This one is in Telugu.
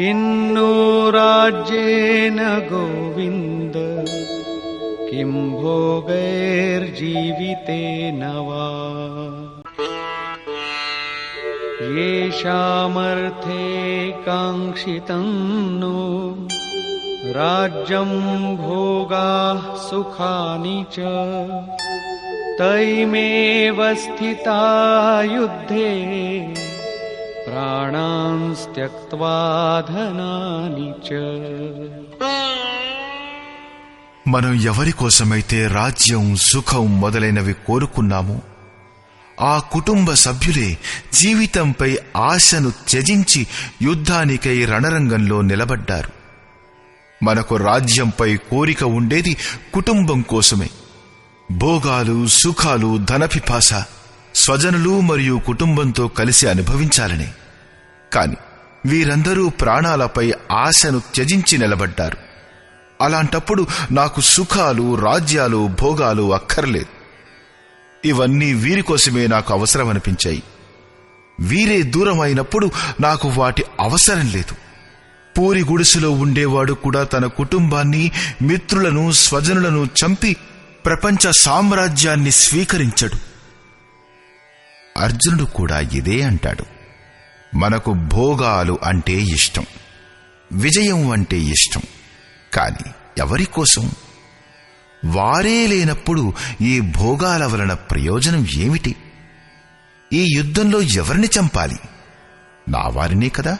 किन्नो राज्येन गोविन्द किं भोगैर्जीवितेन वा येषामर्थे काङ्क्षितं नो राज्यं भोगाः सुखानि च तैमेव स्थिता युद्धे प्राणांस् त्यक्त्वा धनानि च। మనం ఎవరి కోసమైతే రాజ్యం, సుఖం మొదలైనవి కోరుకున్నామో ఆ కుటుంబ సభ్యులే జీవితంపై ఆశను త్యజించి యుద్ధానికై రణరంగంలో నిలబడ్డారు. మనకు రాజ్యంపై కోరిక ఉండేది కుటుంబం కోసమే. భోగాలు, సుఖాలు, ధనపిపాస స్వజనులు మరియు కుటుంబంతో కలిసి అనుభవించాలనే. కాని వీరందరూ ప్రాణాలపై ఆశను త్యజించి నిలబడ్డారు. అలాంటప్పుడు నాకు సుఖాలు, రాజ్యాలు, భోగాలు అక్కర్లేదు. ఇవన్నీ వీరి కోసమే నాకు అవసరమనిపించాయి. వీరే దూరం అయినప్పుడు నాకు వాటి అవసరం లేదు. పూరి గుడిసెలో ఉండేవాడు కూడా తన కుటుంబాన్ని, మిత్రులను, స్వజనులను చంపి ప్రపంచ సామ్రాజ్యాన్ని స్వీకరించడు. అర్జునుడు కూడా ఇదే అంటాడు. మనకు భోగాలు అంటే ఇష్టం, విజయం అంటే ఇష్టం. కాని ఎవరి కోసం? వారే లేనప్పుడు ఈ భోగాల వలన ప్రయోజనం ఏమిటి? ఈ యుద్ధంలో ఎవరిని చంపాలి? నా వారినే కదా.